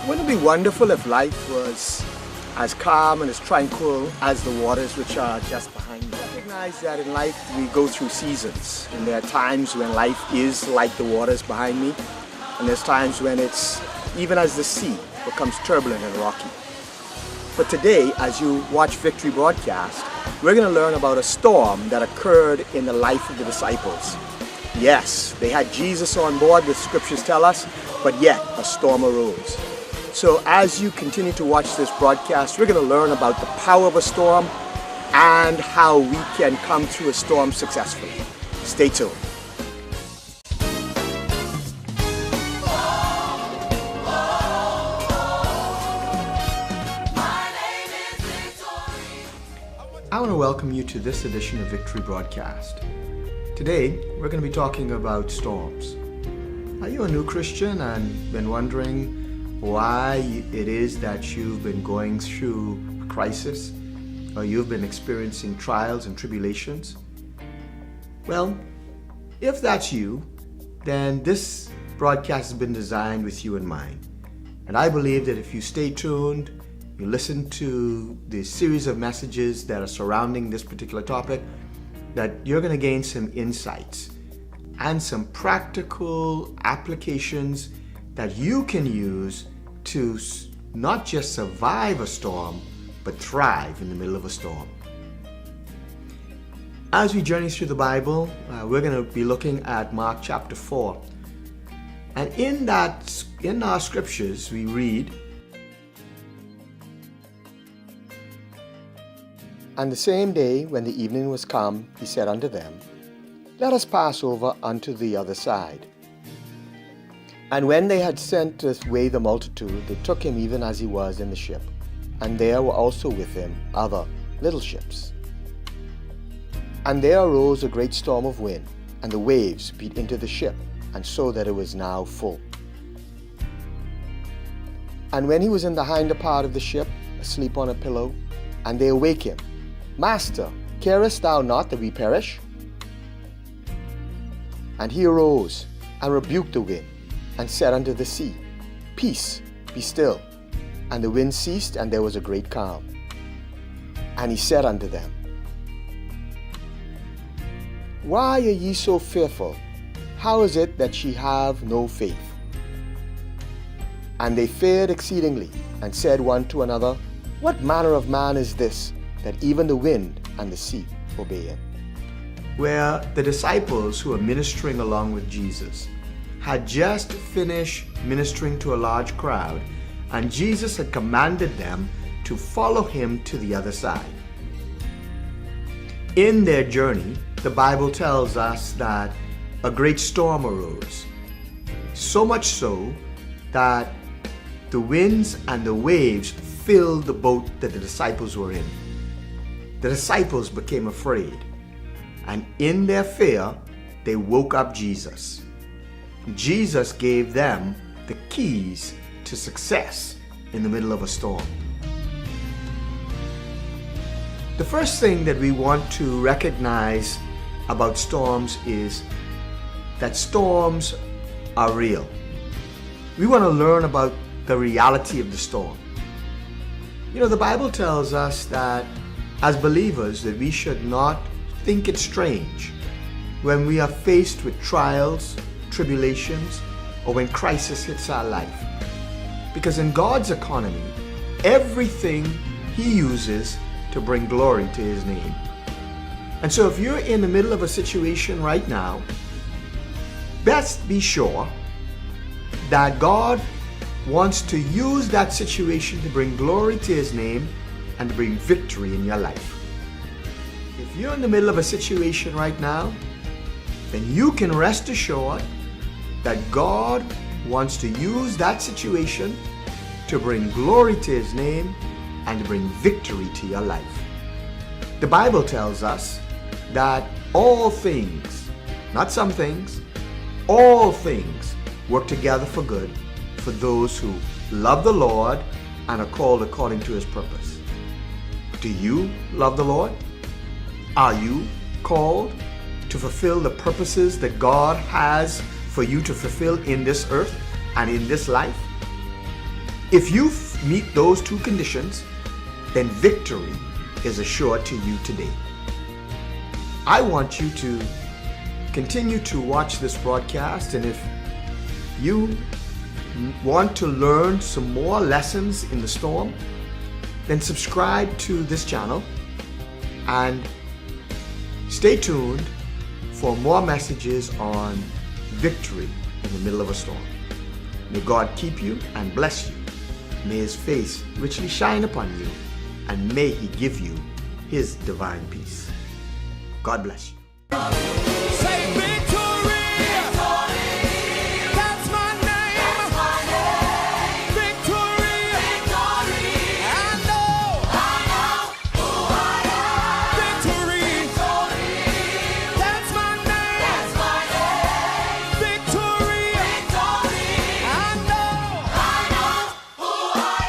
Wouldn't it be wonderful if life was as calm and as tranquil as the waters which are just behind me? Recognize that in life we go through seasons, and there are times when life is like the waters behind me, and there's times when it's even as the sea becomes turbulent and rocky. But today, as you watch Victory Broadcast, we're going to learn about a storm that occurred in the life of the disciples. Yes, they had Jesus on board, the scriptures tell us, but yet a storm arose. So as you continue to watch this broadcast, we're going to learn about the power of a storm and how we can come through a storm successfully. Stay tuned. I want to welcome you to this edition of Victory Broadcast. Today, we're going to be talking about storms. Are you a new Christian and been wondering why it is that you've been going through a crisis, or you've been experiencing trials and tribulations? Well, if that's you, then this broadcast has been designed with you in mind. And I believe that if you stay tuned, you listen to the series of messages that are surrounding this particular topic, that you're going to gain some insights and some practical applications that you can use to not just survive a storm, but thrive in the middle of a storm. As we journey through the Bible, we're going to be looking at Mark chapter 4. And in our scriptures, we read, "And the same day, when the evening was come, he said unto them, Let us pass over unto the other side. And when they had sent away the multitude, they took him even as he was in the ship. And there were also with him other little ships. And there arose a great storm of wind, and the waves beat into the ship, and so that it was now full. And when he was in the hinder part of the ship, asleep on a pillow, and they awake him, Master, carest thou not that we perish? And he arose, and rebuked the wind, and said unto the sea, Peace, be still. And the wind ceased, and there was a great calm. And he said unto them, Why are ye so fearful? How is it that ye have no faith? And they feared exceedingly, and said one to another, What manner of man is this, that even the wind and the sea obey him? Where the disciples who were ministering along with Jesus had just finished ministering to a large crowd, and Jesus had commanded them to follow him to the other side. In their journey, the Bible tells us that a great storm arose, so much so that the winds and the waves filled the boat that the disciples were in. The disciples became afraid, and in their fear, they woke up Jesus. Jesus gave them the keys to success in the middle of a storm. The first thing that we want to recognize about storms is that storms are real. We want to learn about the reality of the storm. You know, the Bible tells us that as believers that we should not think it strange when we are faced with trials, tribulations, or when crisis hits our life. Because in God's economy, everything he uses to bring glory to his name. And so if you're in the middle of a situation right now, best be sure that God wants to use that situation to bring glory to his name and to bring victory in your life. If you're in the middle of a situation right now, then you can rest assured that God wants to use that situation to bring glory to his name and to bring victory to your life. The Bible tells us that all things, not some things, all things work together for good for those who love the Lord and are called according to his purpose. Do you love the Lord? Are you called to fulfill the purposes that God has for you to fulfill in this earth and in this life? If you meet those two conditions, then victory is assured to you today. I want you to continue to watch this broadcast, and if you want to learn some more lessons in the storm, then subscribe to this channel and stay tuned for more messages on victory in the middle of a storm. May God keep you and bless you. May His face richly shine upon you, and may He give you His divine peace. God bless you. Say victory! Victory! That's my name! That's my name! Victory! Victory! I know who I am! Victory! Victory! That's my name! That's my name! Victory! Victory! I know who I am!